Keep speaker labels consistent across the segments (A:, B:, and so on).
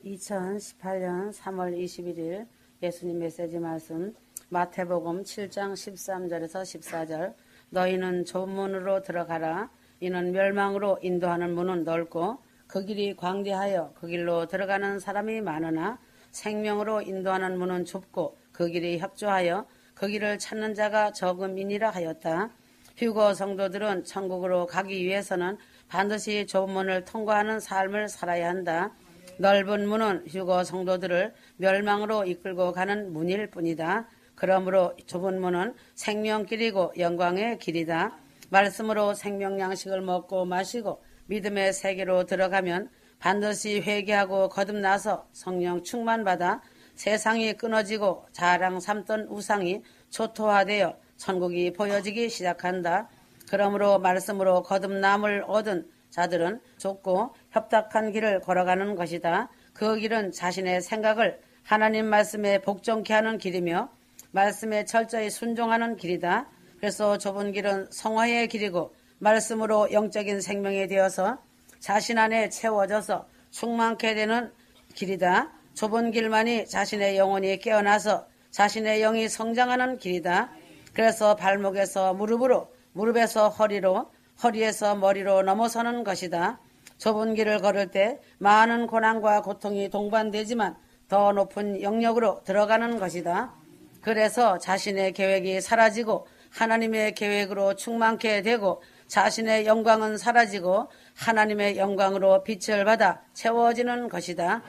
A: 2018년 3월 21일 예수님 메시지 말씀 마태복음 7장 13절에서 14절 너희는 좁은 문으로 들어가라. 이는 멸망으로 인도하는 문은 넓고 그 길이 광대하여 그 길로 들어가는 사람이 많으나 생명으로 인도하는 문은 좁고 그 길이 협조하여 그 길을 찾는 자가 적음이니라 하였다. 휴거 성도들은 천국으로 가기 위해서는 반드시 좁은 문을 통과하는 삶을 살아야 한다. 넓은 문은 휴거 성도들을 멸망으로 이끌고 가는 문일 뿐이다. 그러므로 좁은 문은 생명길이고 영광의 길이다. 말씀으로 생명 양식을 먹고 마시고 믿음의 세계로 들어가면 반드시 회개하고 거듭나서 성령 충만받아 세상이 끊어지고 자랑 삼던 우상이 초토화되어 천국이 보여지기 시작한다. 그러므로 말씀으로 거듭남을 얻은 자들은 좁고 협탁한 길을 걸어가는 것이다. 그 길은 자신의 생각을 하나님 말씀에 복종케 하는 길이며 말씀에 철저히 순종하는 길이다. 그래서 좁은 길은 성화의 길이고 말씀으로 영적인 생명이 되어서 자신 안에 채워져서 충만케 되는 길이다. 좁은 길만이 자신의 영혼이 깨어나서 자신의 영이 성장하는 길이다. 그래서 발목에서 무릎으로, 무릎에서 허리로, 허리에서 머리로 넘어서는 것이다. 좁은 길을 걸을 때 많은 고난과 고통이 동반되지만 더 높은 영역으로 들어가는 것이다. 그래서 자신의 계획이 사라지고 하나님의 계획으로 충만케 되고 자신의 영광은 사라지고 하나님의 영광으로 빛을 받아 채워지는 것이다.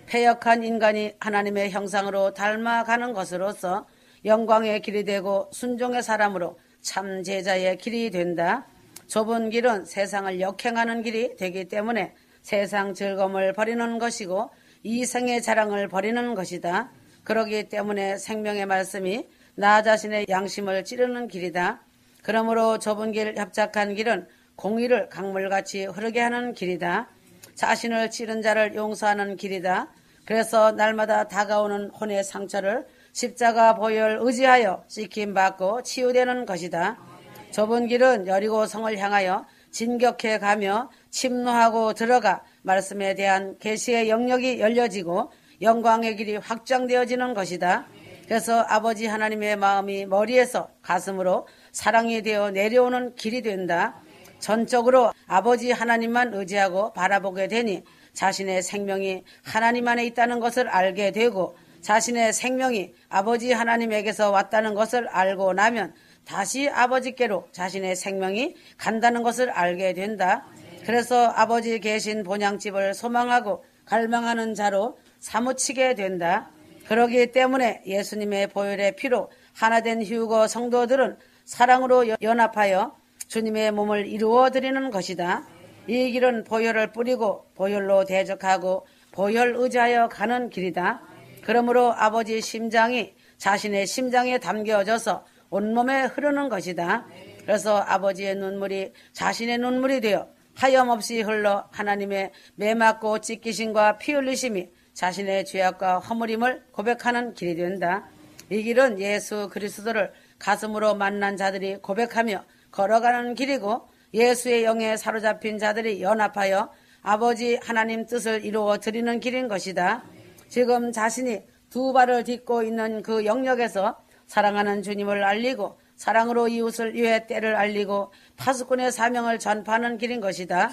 A: 패역한 인간이 하나님의 형상으로 닮아가는 것으로서 영광의 길이 되고 순종의 사람으로 참 제자의 길이 된다. 좁은 길은 세상을 역행하는 길이 되기 때문에 세상 즐거움을 버리는 것이고 이생의 자랑을 버리는 것이다. 그러기 때문에 생명의 말씀이 나 자신의 양심을 찌르는 길이다. 그러므로 좁은 길, 협착한 길은 공의를 강물같이 흐르게 하는 길이다. 자신을 찌른 자를 용서하는 길이다. 그래서 날마다 다가오는 혼의 상처를 십자가 보혈 의지하여 씻김받고 치유되는 것이다. 좁은 길은 여리고 성을 향하여 진격해 가며 침노하고 들어가 말씀에 대한 계시의 영역이 열려지고 영광의 길이 확장되어지는 것이다. 그래서 아버지 하나님의 마음이 머리에서 가슴으로 사랑이 되어 내려오는 길이 된다. 전적으로 아버지 하나님만 의지하고 바라보게 되니 자신의 생명이 하나님 안에 있다는 것을 알게 되고 자신의 생명이 아버지 하나님에게서 왔다는 것을 알고 나면 다시 아버지께로 자신의 생명이 간다는 것을 알게 된다. 그래서 아버지 계신 본향집을 소망하고 갈망하는 자로 사무치게 된다. 그러기 때문에 예수님의 보혈의 피로 하나된 휴거 성도들은 사랑으로 연합하여 주님의 몸을 이루어 드리는 것이다. 이 길은 보혈을 뿌리고 보혈로 대적하고 보혈 의지하여 가는 길이다. 그러므로 아버지 심장이 자신의 심장에 담겨져서 온몸에 흐르는 것이다. 그래서 아버지의 눈물이 자신의 눈물이 되어 하염없이 흘러 하나님의 매맞고 찢기심과 피 흘리심이 자신의 죄악과 허물임을 고백하는 길이 된다. 이 길은 예수 그리스도를 가슴으로 만난 자들이 고백하며 걸어가는 길이고 예수의 영에 사로잡힌 자들이 연합하여 아버지 하나님 뜻을 이루어 드리는 길인 것이다. 지금 자신이 두 발을 딛고 있는 그 영역에서 사랑하는 주님을 알리고 사랑으로 이웃을 위해 때를 알리고 파수꾼의 사명을 전파하는 길인 것이다.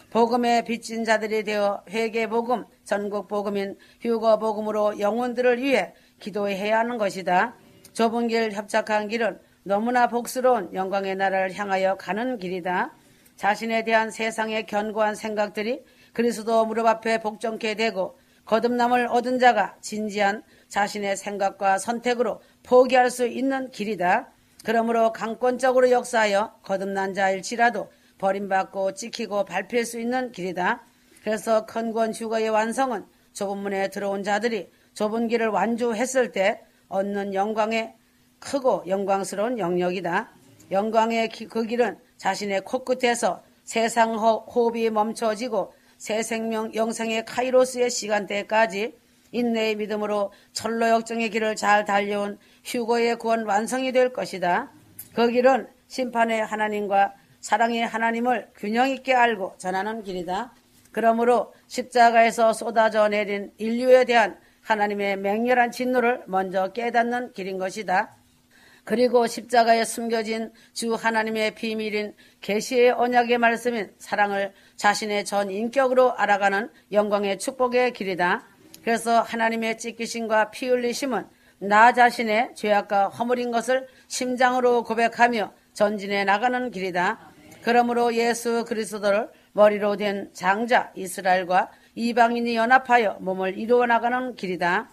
A: 복음에 빚진 자들이 되어 회개복음, 전국복음인 휴거복음으로 영혼들을 위해 기도해야 하는 것이다. 좁은 길, 협착한 길은 너무나 복스러운 영광의 나라를 향하여 가는 길이다. 자신에 대한 세상의 견고한 생각들이 그리스도 무릎 앞에 복종케 되고 거듭남을 얻은 자가 진지한 자신의 생각과 선택으로 포기할 수 있는 길이다. 그러므로 강권적으로 역사하여 거듭난 자일지라도 버림받고 찍히고 밟힐 수 있는 길이다. 그래서 큰권 휴거의 완성은 좁은 문에 들어온 자들이 좁은 길을 완주했을 때 얻는 영광의 크고 영광스러운 영역이다. 영광의 그 길은 자신의 코끝에서 세상 호흡이 멈춰지고 새 생명 영생의 카이로스의 시간대까지 인내의 믿음으로 철로 역정의 길을 잘 달려온 휴거의 구원 완성이 될 것이다. 그 길은 심판의 하나님과 사랑의 하나님을 균형 있게 알고 전하는 길이다. 그러므로 십자가에서 쏟아져 내린 인류에 대한 하나님의 맹렬한 진노를 먼저 깨닫는 길인 것이다. 그리고 십자가에 숨겨진 주 하나님의 비밀인 계시의 언약의 말씀인 사랑을 자신의 전 인격으로 알아가는 영광의 축복의 길이다. 그래서 하나님의 찢기심과 피 흘리심은 나 자신의 죄악과 허물인 것을 심장으로 고백하며 전진해 나가는 길이다. 그러므로 예수 그리스도를 머리로 된 장자 이스라엘과 이방인이 연합하여 몸을 이루어 나가는 길이다.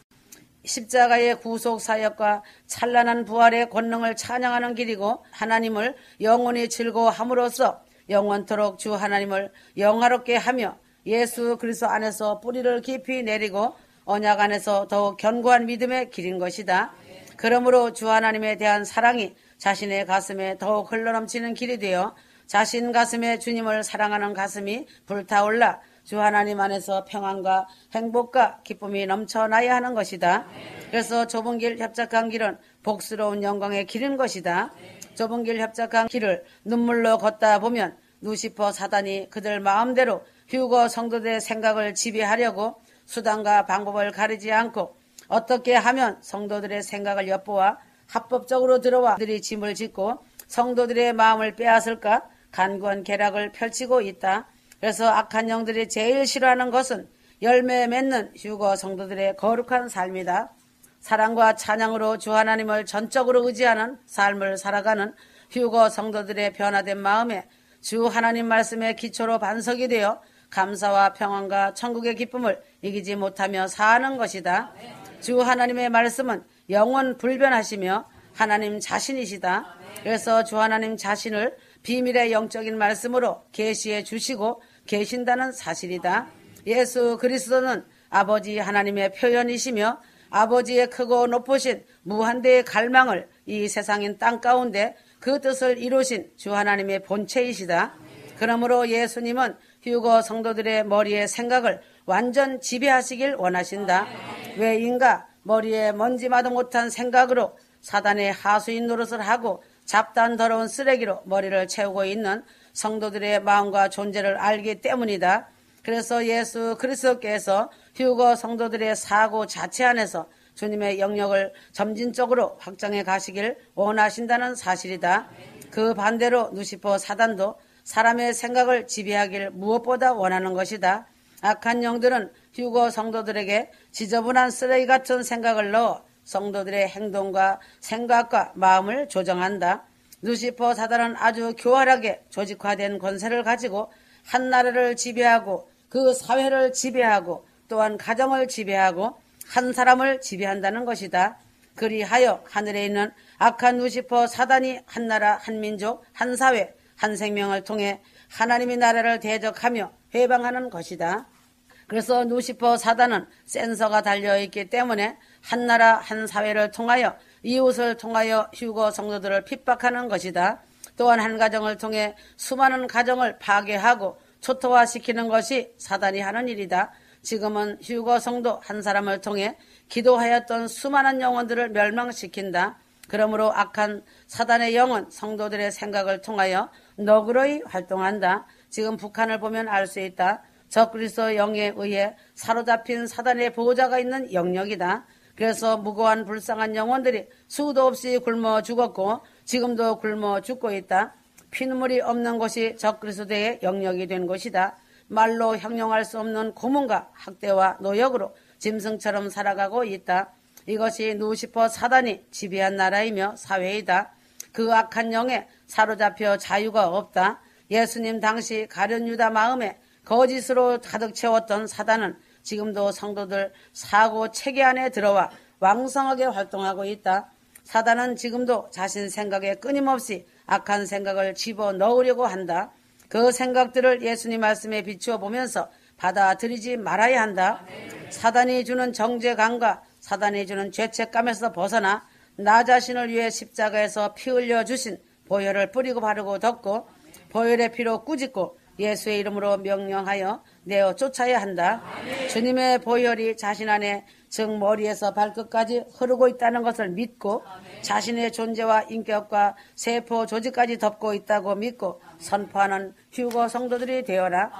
A: 십자가의 구속 사역과 찬란한 부활의 권능을 찬양하는 길이고 하나님을 영원히 즐거워함으로써 영원토록 주 하나님을 영화롭게 하며 예수 그리스도 안에서 뿌리를 깊이 내리고 언약 안에서 더욱 견고한 믿음의 길인 것이다. 그러므로 주 하나님에 대한 사랑이 자신의 가슴에 더욱 흘러넘치는 길이 되어 자신 가슴에 주님을 사랑하는 가슴이 불타올라 주 하나님 안에서 평안과 행복과 기쁨이 넘쳐나야 하는 것이다. 그래서 좁은 길 협착한 길은 복스러운 영광의 길인 것이다. 좁은 길 협착한 길을 눈물로 걷다 보면 루시퍼 사단이 그들 마음대로 휴거 성도들의 생각을 지배하려고 수단과 방법을 가리지 않고 어떻게 하면 성도들의 생각을 엿보아 합법적으로 들어와 그들이 짐을 짓고 성도들의 마음을 빼앗을까 간구한 계략을 펼치고 있다. 그래서 악한 영들이 제일 싫어하는 것은 열매 맺는 휴거 성도들의 거룩한 삶이다. 사랑과 찬양으로 주 하나님을 전적으로 의지하는 삶을 살아가는 휴거 성도들의 변화된 마음에 주 하나님 말씀의 기초로 반석이 되어 감사와 평안과 천국의 기쁨을 이기지 못하며 사는 것이다. 주 하나님의 말씀은 영원 불변하시며 하나님 자신이시다. 그래서 주 하나님 자신을 비밀의 영적인 말씀으로 계시해 주시고 계신다는 사실이다. 예수 그리스도는 아버지 하나님의 표현이시며 아버지의 크고 높으신 무한대의 갈망을 이 세상인 땅 가운데 그 뜻을 이루신 주 하나님의 본체이시다. 그러므로 예수님은 휴거 성도들의 머리의 생각을 완전 지배하시길 원하신다. 왜인가? 머리에 먼지마도 못한 생각으로 사단의 하수인 노릇을 하고 잡다한 더러운 쓰레기로 머리를 채우고 있는 성도들의 마음과 존재를 알기 때문이다. 그래서 예수 그리스도께서 휴거 성도들의 사고 자체 안에서 주님의 영역을 점진적으로 확장해 가시길 원하신다는 사실이다. 그 반대로 누시퍼 사단도 사람의 생각을 지배하길 무엇보다 원하는 것이다. 악한 영들은 휴거 성도들에게 지저분한 쓰레기 같은 생각을 넣어 성도들의 행동과 생각과 마음을 조정한다. 누시퍼 사단은 아주 교활하게 조직화된 권세를 가지고 한 나라를 지배하고 그 사회를 지배하고 또한 가정을 지배하고 한 사람을 지배한다는 것이다. 그리하여 하늘에 있는 악한 누시퍼 사단이 한 나라, 한 민족, 한 사회, 한 생명을 통해 하나님의 나라를 대적하며 회방하는 것이다. 그래서 누시퍼 사단은 센서가 달려있기 때문에 한 나라, 한 사회를 통하여 이웃을 통하여 휴거 성도들을 핍박하는 것이다. 또한 한 가정을 통해 수많은 가정을 파괴하고 초토화시키는 것이 사단이 하는 일이다. 지금은 휴거 성도 한 사람을 통해 기도하였던 수많은 영혼들을 멸망시킨다. 그러므로 악한 사단의 영은 성도들의 생각을 통하여 너그러이 활동한다. 지금 북한을 보면 알 수 있다. 적그리스도 영에 의해 사로잡힌 사단의 보호자가 있는 영역이다. 그래서 무고한 불쌍한 영혼들이 수도 없이 굶어 죽었고 지금도 굶어 죽고 있다. 피눈물이 없는 곳이 적그리스도의 영역이 된 것이다. 말로 형용할 수 없는 고문과 학대와 노역으로 짐승처럼 살아가고 있다. 이것이 누시퍼 사단이 지배한 나라이며 사회이다. 그 악한 영에 사로잡혀 자유가 없다. 예수님 당시 가룟 유다 마음에 거짓으로 가득 채웠던 사단은 지금도 성도들 사고 체계 안에 들어와 왕성하게 활동하고 있다. 사단은 지금도 자신 생각에 끊임없이 악한 생각을 집어넣으려고 한다. 그 생각들을 예수님 말씀에 비추어 보면서 받아들이지 말아야 한다. 사단이 주는 정죄감과 사단이 주는 죄책감에서 벗어나 나 자신을 위해 십자가에서 피 흘려 주신 보혈을 뿌리고 바르고 덮고 보혈의 피로 꾸짖고 예수의 이름으로 명령하여 내어 쫓아야 한다. 주님의 보혈이 자신 안에 즉 머리에서 발끝까지 흐르고 있다는 것을 믿고 자신의 존재와 인격과 세포 조직까지 덮고 있다고 믿고 선포하는 휴거 성도들이 되어라.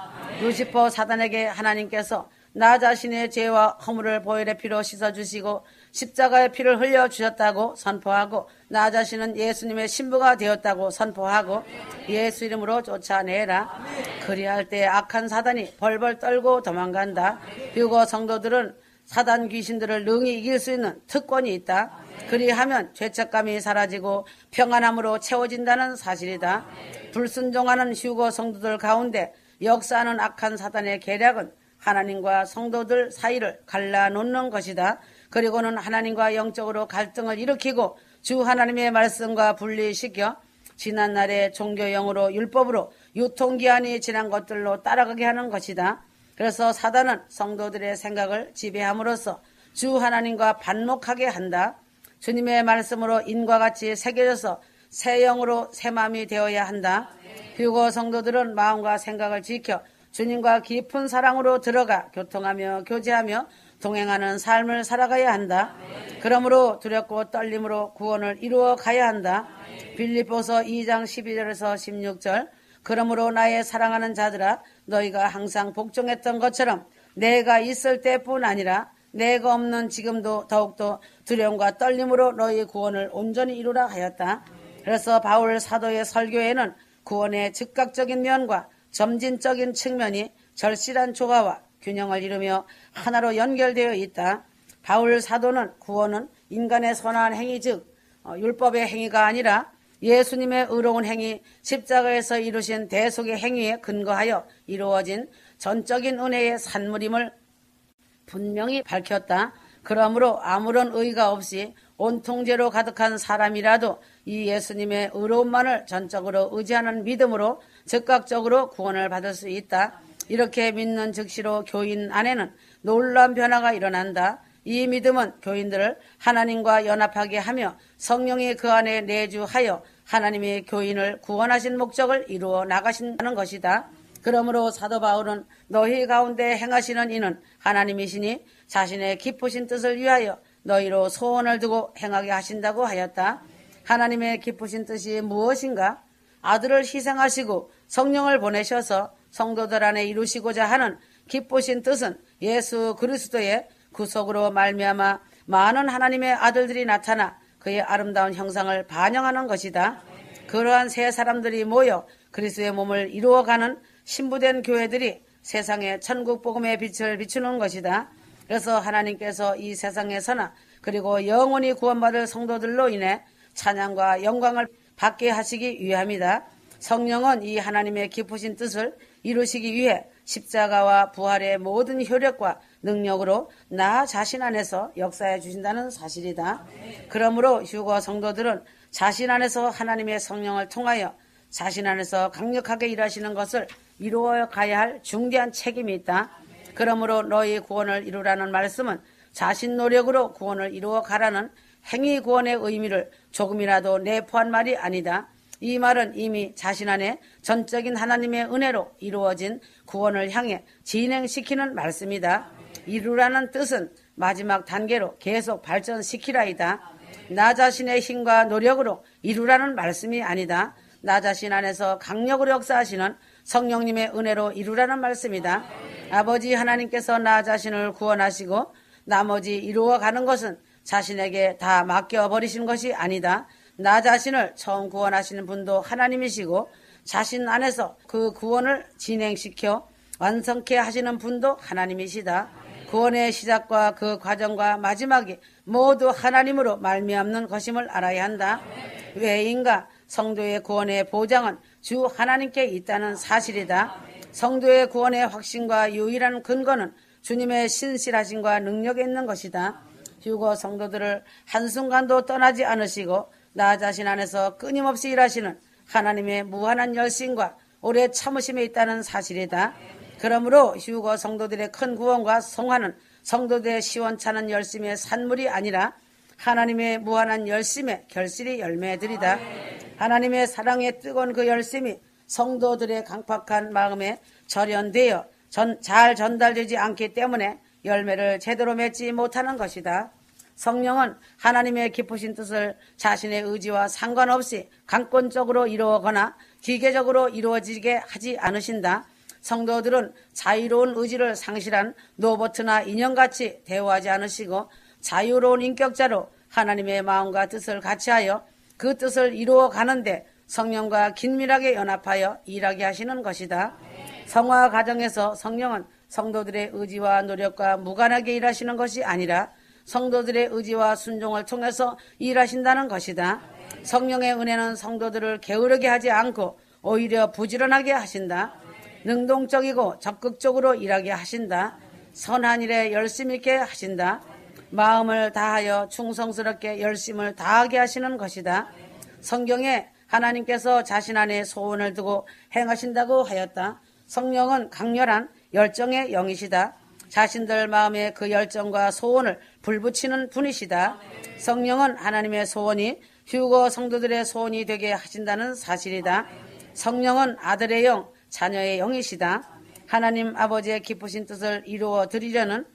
A: 루시퍼 사단에게 하나님께서 나 자신의 죄와 허물을 보혈의 피로 씻어주시고 십자가의 피를 흘려주셨다고 선포하고 나 자신은 예수님의 신부가 되었다고 선포하고 예수 이름으로 쫓아내라. 그리할 때 악한 사단이 벌벌 떨고 도망간다. 휴거 성도들은 사단 귀신들을 능히 이길 수 있는 특권이 있다. 그리하면 죄책감이 사라지고 평안함으로 채워진다는 사실이다. 불순종하는 휴거 성도들 가운데 역사하는 악한 사단의 계략은 하나님과 성도들 사이를 갈라놓는 것이다. 그리고는 하나님과 영적으로 갈등을 일으키고 주 하나님의 말씀과 분리시켜 지난날의 종교영으로 율법으로 유통기한이 지난 것들로 따라가게 하는 것이다. 그래서 사단은 성도들의 생각을 지배함으로써 주 하나님과 반목하게 한다. 주님의 말씀으로 인과 같이 새겨져서 새 영으로 새 마음이 되어야 한다. 휴거 성도들은 마음과 생각을 지켜 주님과 깊은 사랑으로 들어가 교통하며 교제하며 동행하는 삶을 살아가야 한다. 그러므로 두렵고 떨림으로 구원을 이루어 가야 한다. 빌립보서 2장 12절에서 16절 그러므로 나의 사랑하는 자들아 너희가 항상 복종했던 것처럼 내가 있을 때뿐 아니라 내가 없는 지금도 더욱더 두려움과 떨림으로 너희 구원을 온전히 이루라 하였다. 그래서 바울 사도의 설교에는 구원의 즉각적인 면과 점진적인 측면이 절실한 조화와 균형을 이루며 하나로 연결되어 있다. 바울 사도는 구원은 인간의 선한 행위 즉 율법의 행위가 아니라 예수님의 의로운 행위 십자가에서 이루신 대속의 행위에 근거하여 이루어진 전적인 은혜의 산물임을 분명히 밝혔다. 그러므로 아무런 의가 없이 온통죄로 가득한 사람이라도 이 예수님의 의로움만을 전적으로 의지하는 믿음으로 즉각적으로 구원을 받을 수 있다. 이렇게 믿는 즉시로 교인 안에는 놀라운 변화가 일어난다. 이 믿음은 교인들을 하나님과 연합하게 하며 성령이 그 안에 내주하여 하나님의 교인을 구원하신 목적을 이루어 나가신다는 것이다. 그러므로 사도 바울은 너희 가운데 행하시는 이는 하나님이시니 자신의 기쁘신 뜻을 위하여 너희로 소원을 두고 행하게 하신다고 하였다. 하나님의 기쁘신 뜻이 무엇인가? 아들을 희생하시고 성령을 보내셔서 성도들 안에 이루시고자 하는 기쁘신 뜻은 예수 그리스도의 구속으로 말미암아 많은 하나님의 아들들이 나타나 그의 아름다운 형상을 반영하는 것이다. 그러한 세 사람들이 모여 그리스도의 몸을 이루어가는 신부된 교회들이 세상에 천국 복음의 빛을 비추는 것이다. 그래서 하나님께서 이 세상에서나 그리고 영원히 구원받을 성도들로 인해 찬양과 영광을 받게 하시기 위함이다. 성령은 이 하나님의 기쁘신 뜻을 이루시기 위해 십자가와 부활의 모든 효력과 능력으로 나 자신 안에서 역사해 주신다는 사실이다. 그러므로 휴거 성도들은 자신 안에서 하나님의 성령을 통하여 자신 안에서 강력하게 일하시는 것을 이루어 가야 할 중대한 책임이 있다. 그러므로 너희 구원을 이루라는 말씀은 자신 노력으로 구원을 이루어 가라는 행위 구원의 의미를 조금이라도 내포한 말이 아니다. 이 말은 이미 자신 안에 전적인 하나님의 은혜로 이루어진 구원을 향해 진행시키는 말씀이다. 이루라는 뜻은 마지막 단계로 계속 발전시키라이다. 나 자신의 힘과 노력으로 이루라는 말씀이 아니다. 나 자신 안에서 강력으로 역사하시는 성령님의 은혜로 이루라는 말씀이다. 아버지 하나님께서 나 자신을 구원하시고 나머지 이루어가는 것은 자신에게 다 맡겨버리신 것이 아니다. 나 자신을 처음 구원하시는 분도 하나님이시고 자신 안에서 그 구원을 진행시켜 완성케 하시는 분도 하나님이시다. 구원의 시작과 그 과정과 마지막이 모두 하나님으로 말미암는 것임을 알아야 한다. 왜인가? 성도의 구원의 보장은 주 하나님께 있다는 사실이다. 성도의 구원의 확신과 유일한 근거는 주님의 신실하심과 능력에 있는 것이다. 휴거 성도들을 한순간도 떠나지 않으시고 나 자신 안에서 끊임없이 일하시는 하나님의 무한한 열심과 오래 참으심에 있다는 사실이다. 그러므로 휴거 성도들의 큰 구원과 성화는 성도들의 시원찮은 열심의 산물이 아니라 하나님의 무한한 열심의 결실이 열매들이다. 하나님의 사랑에 뜨거운 그 열심이 성도들의 강팍한 마음에 절연되어 잘 전달되지 않기 때문에 열매를 제대로 맺지 못하는 것이다. 성령은 하나님의 깊으신 뜻을 자신의 의지와 상관없이 강권적으로 이루어거나 기계적으로 이루어지게 하지 않으신다. 성도들은 자유로운 의지를 상실한 로봇이나 인형같이 대우하지 않으시고 자유로운 인격자로 하나님의 마음과 뜻을 같이하여 그 뜻을 이루어 가는데 성령과 긴밀하게 연합하여 일하게 하시는 것이다. 성화 과정에서 성령은 성도들의 의지와 노력과 무관하게 일하시는 것이 아니라 성도들의 의지와 순종을 통해서 일하신다는 것이다. 성령의 은혜는 성도들을 게으르게 하지 않고 오히려 부지런하게 하신다. 능동적이고 적극적으로 일하게 하신다. 선한 일에 열심 있게 하신다. 마음을 다하여 충성스럽게 열심을 다하게 하시는 것이다. 성경에 하나님께서 자신 안에 소원을 두고 행하신다고 하였다. 성령은 강렬한 열정의 영이시다. 자신들 마음에 그 열정과 소원을 불붙이는 분이시다. 성령은 하나님의 소원이 휴거 성도들의 소원이 되게 하신다는 사실이다. 성령은 아들의 영, 자녀의 영이시다. 하나님 아버지의 기쁘신 뜻을 이루어 드리려는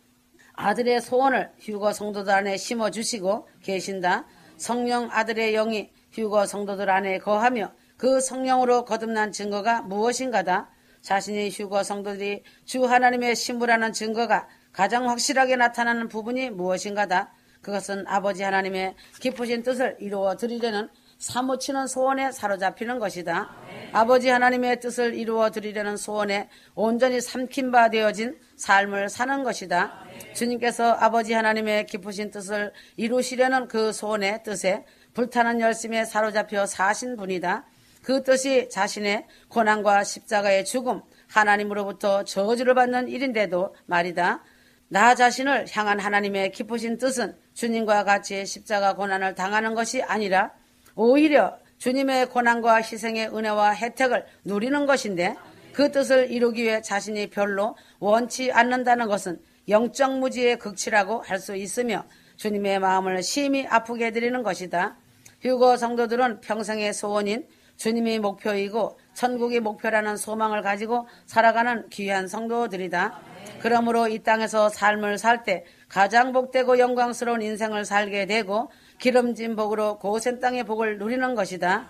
A: 아들의 소원을 휴거 성도들 안에 심어주시고 계신다. 성령 아들의 영이 휴거 성도들 안에 거하며 그 성령으로 거듭난 증거가 무엇인가다. 자신이 휴거 성도들이 주 하나님의 신부라는 증거가 가장 확실하게 나타나는 부분이 무엇인가다. 그것은 아버지 하나님의 깊으신 뜻을 이루어 드리려는 사무치는 소원에 사로잡히는 것이다. 아버지 하나님의 뜻을 이루어 드리려는 소원에 온전히 삼킨 바 되어진 삶을 사는 것이다. 주님께서 아버지 하나님의 깊으신 뜻을 이루시려는 그 소원의 뜻에 불타는 열심에 사로잡혀 사신 분이다. 그 뜻이 자신의 고난과 십자가의 죽음, 하나님으로부터 저주를 받는 일인데도 말이다. 나 자신을 향한 하나님의 깊으신 뜻은 주님과 같이 십자가 고난을 당하는 것이 아니라 오히려 주님의 고난과 희생의 은혜와 혜택을 누리는 것인데 그 뜻을 이루기 위해 자신이 별로 원치 않는다는 것은 영적 무지의 극치라고 할 수 있으며 주님의 마음을 심히 아프게 해드리는 것이다. 휴거 성도들은 평생의 소원인 주님이 목표이고 천국이 목표라는 소망을 가지고 살아가는 귀한 성도들이다. 그러므로 이 땅에서 삶을 살 때 가장 복되고 영광스러운 인생을 살게 되고 기름진 복으로 고센 땅의 복을 누리는 것이다.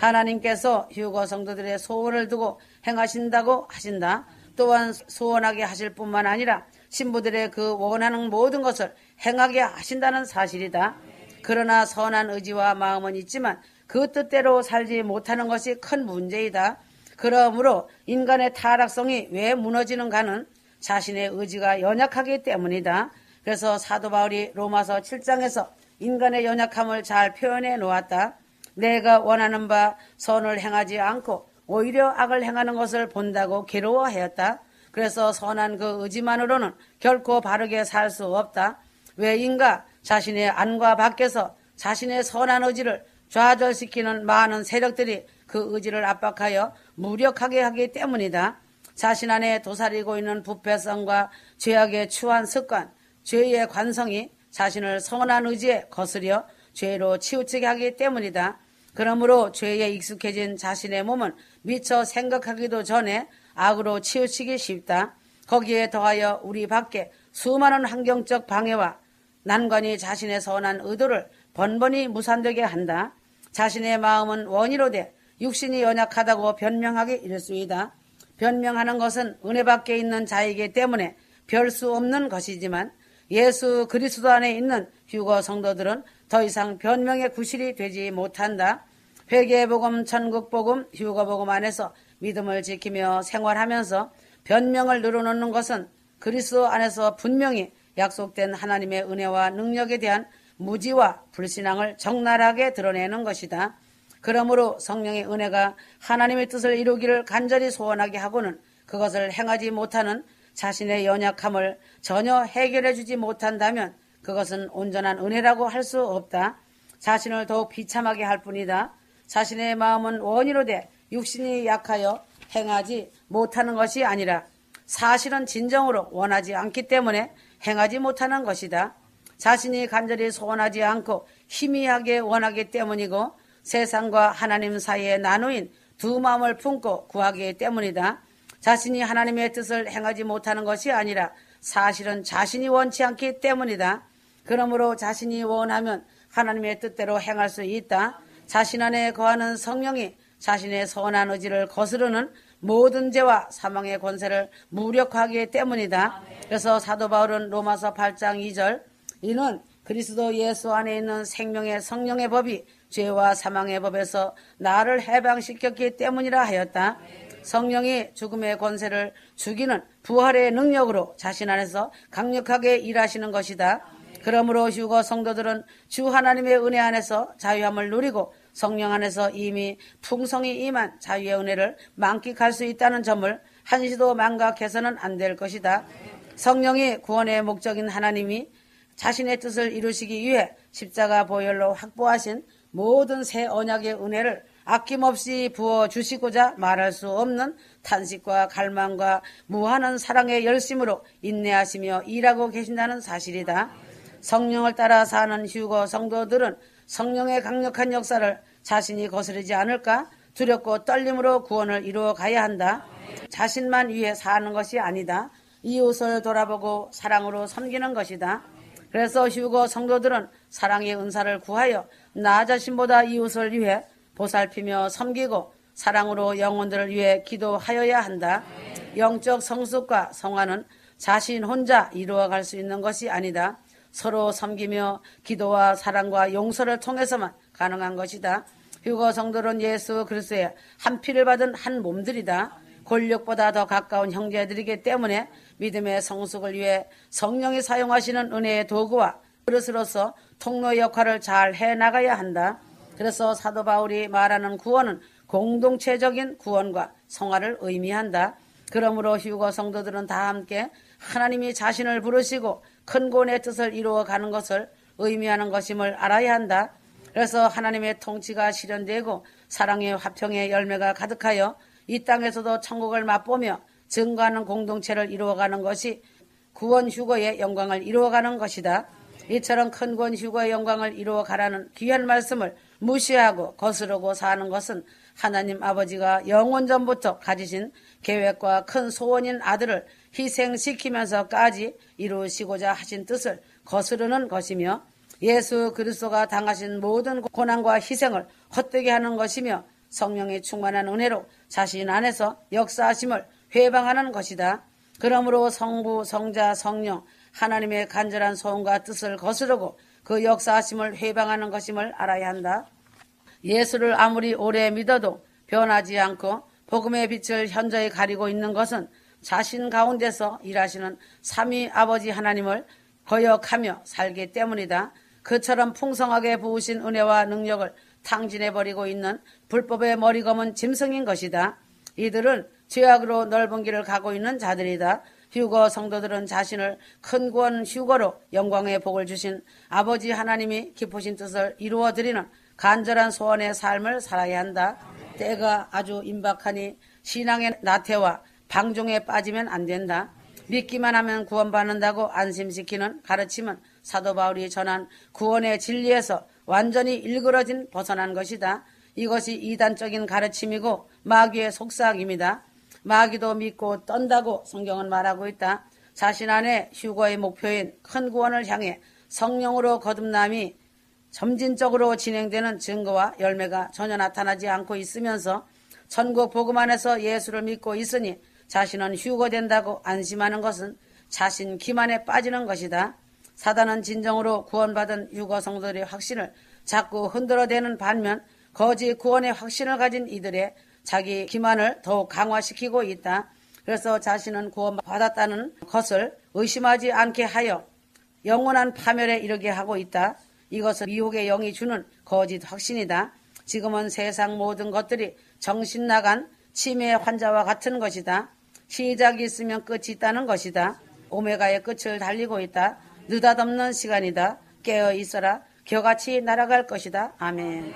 A: 하나님께서 휴거 성도들의 소원을 두고 행하신다고 하신다. 또한 소원하게 하실 뿐만 아니라 신부들의 그 원하는 모든 것을 행하게 하신다는 사실이다. 그러나 선한 의지와 마음은 있지만 그 뜻대로 살지 못하는 것이 큰 문제이다. 그러므로 인간의 타락성이 왜 무너지는가는 자신의 의지가 연약하기 때문이다. 그래서 사도 바울이 로마서 7장에서 인간의 연약함을 잘 표현해 놓았다. 내가 원하는 바 선을 행하지 않고 오히려 악을 행하는 것을 본다고 괴로워하였다. 그래서 선한 그 의지만으로는 결코 바르게 살 수 없다. 왜인가? 자신의 안과 밖에서 자신의 선한 의지를 좌절시키는 많은 세력들이 그 의지를 압박하여 무력하게 하기 때문이다. 자신 안에 도사리고 있는 부패성과 죄악의 추한 습관, 죄의 관성이 자신을 선한 의지에 거스려 죄로 치우치게 하기 때문이다. 그러므로 죄에 익숙해진 자신의 몸은 미처 생각하기도 전에 악으로 치우치기 쉽다. 거기에 더하여 우리 밖에 수많은 환경적 방해와 난관이 자신의 선한 의도를 번번이 무산되게 한다. 자신의 마음은 원이로되 육신이 연약하다고 변명하기 일쑤이다. 변명하는 것은 은혜 밖에 있는 자이기 때문에 별 수 없는 것이지만 예수 그리스도 안에 있는 휴거 성도들은 더 이상 변명의 구실이 되지 못한다. 회개복음, 천국복음, 휴거복음 안에서 믿음을 지키며 생활하면서 변명을 늘어놓는 것은 그리스도 안에서 분명히 약속된 하나님의 은혜와 능력에 대한 무지와 불신앙을 적나라하게 드러내는 것이다. 그러므로 성령의 은혜가 하나님의 뜻을 이루기를 간절히 소원하게 하고는 그것을 행하지 못하는 자신의 연약함을 전혀 해결해 주지 못한다면 그것은 온전한 은혜라고 할 수 없다. 자신을 더욱 비참하게 할 뿐이다. 자신의 마음은 원이로되 육신이 약하여 행하지 못하는 것이 아니라 사실은 진정으로 원하지 않기 때문에 행하지 못하는 것이다. 자신이 간절히 소원하지 않고 희미하게 원하기 때문이고 세상과 하나님 사이에 나누인 두 마음을 품고 구하기 때문이다. 자신이 하나님의 뜻을 행하지 못하는 것이 아니라 사실은 자신이 원치 않기 때문이다. 그러므로 자신이 원하면 하나님의 뜻대로 행할 수 있다. 자신 안에 거하는 성령이 자신의 선한 의지를 거스르는 모든 죄와 사망의 권세를 무력화하기 때문이다. 그래서 사도 바울은 로마서 8장 2절 이는 그리스도 예수 안에 있는 생명의 성령의 법이 죄와 사망의 법에서 나를 해방시켰기 때문이라 하였다. 성령이 죽음의 권세를 죽이는 부활의 능력으로 자신 안에서 강력하게 일하시는 것이다. 그러므로 휴거 성도들은 주 하나님의 은혜 안에서 자유함을 누리고 성령 안에서 이미 풍성히 임한 자유의 은혜를 만끽할 수 있다는 점을 한시도 망각해서는 안 될 것이다. 성령이 구원의 목적인 하나님이 자신의 뜻을 이루시기 위해 십자가 보혈로 확보하신 모든 새 언약의 은혜를 아낌없이 부어주시고자 말할 수 없는 탄식과 갈망과 무한한 사랑의 열심으로 인내하시며 일하고 계신다는 사실이다. 성령을 따라 사는 휴거 성도들은 성령의 강력한 역사를 자신이 거스르지 않을까 두렵고 떨림으로 구원을 이루어 가야 한다. 자신만 위해 사는 것이 아니다. 이웃을 돌아보고 사랑으로 섬기는 것이다. 그래서 휴거 성도들은 사랑의 은사를 구하여 나 자신보다 이웃을 위해 보살피며 섬기고 사랑으로 영혼들을 위해 기도하여야 한다. 영적 성숙과 성화는 자신 혼자 이루어갈 수 있는 것이 아니다. 서로 섬기며 기도와 사랑과 용서를 통해서만 가능한 것이다. 휴거 성도는 예수 그리스도의 한 피를 받은 한 몸들이다. 권력보다 더 가까운 형제들이기 때문에 믿음의 성숙을 위해 성령이 사용하시는 은혜의 도구와 그릇으로서 통로 역할을 잘 해나가야 한다. 그래서 사도 바울이 말하는 구원은 공동체적인 구원과 성화를 의미한다. 그러므로 휴거 성도들은 다 함께 하나님이 자신을 부르시고 큰 구원의 뜻을 이루어가는 것을 의미하는 것임을 알아야 한다. 그래서 하나님의 통치가 실현되고 사랑의 화평의 열매가 가득하여 이 땅에서도 천국을 맛보며 증거하는 공동체를 이루어가는 것이 구원 휴거의 영광을 이루어가는 것이다. 이처럼 큰 구원 휴거의 영광을 이루어가라는 귀한 말씀을 무시하고 거스르고 사는 것은 하나님 아버지가 영원 전부터 가지신 계획과 큰 소원인 아들을 희생시키면서까지 이루시고자 하신 뜻을 거스르는 것이며 예수 그리스도가 당하신 모든 고난과 희생을 헛되게 하는 것이며 성령의 충만한 은혜로 자신 안에서 역사하심을 회방하는 것이다. 그러므로 성부, 성자, 성령 하나님의 간절한 소원과 뜻을 거스르고 그 역사하심을 회방하는 것임을 알아야 한다. 예수를 아무리 오래 믿어도 변하지 않고 복음의 빛을 현저히 가리고 있는 것은 자신 가운데서 일하시는 삼위 아버지 하나님을 거역하며 살기 때문이다. 그처럼 풍성하게 부으신 은혜와 능력을 탕진해버리고 있는 불법의 머리 검은 짐승인 것이다. 이들은 죄악으로 넓은 길을 가고 있는 자들이다. 휴거 성도들은 자신을 큰 구원 휴거로 영광의 복을 주신 아버지 하나님이 기쁘신 뜻을 이루어드리는 간절한 소원의 삶을 살아야 한다. 때가 아주 임박하니 신앙의 나태와 방종에 빠지면 안 된다. 믿기만 하면 구원받는다고 안심시키는 가르침은 사도 바울이 전한 구원의 진리에서 완전히 일그러진 벗어난 것이다. 이것이 이단적인 가르침이고 마귀의 속삭임이다. 마귀도 믿고 떤다고 성경은 말하고 있다. 자신 안에 휴거의 목표인 큰 구원을 향해 성령으로 거듭남이 점진적으로 진행되는 증거와 열매가 전혀 나타나지 않고 있으면서 천국 복음 안에서 예수를 믿고 있으니 자신은 휴거된다고 안심하는 것은 자신 기만에 빠지는 것이다. 사단은 진정으로 구원받은 휴거 성도들의 확신을 자꾸 흔들어대는 반면 거짓 구원의 확신을 가진 이들의 자기 기만을 더욱 강화시키고 있다. 그래서 자신은 구원받았다는 것을 의심하지 않게 하여 영원한 파멸에 이르게 하고 있다. 이것은 미혹의 영이 주는 거짓 확신이다. 지금은 세상 모든 것들이 정신 나간 치매 환자와 같은 것이다. 시작이 있으면 끝이 있다는 것이다. 오메가의 끝을 달리고 있다. 느닷없는 시간이다. 깨어 있어라. 겨같이 날아갈 것이다. 아멘.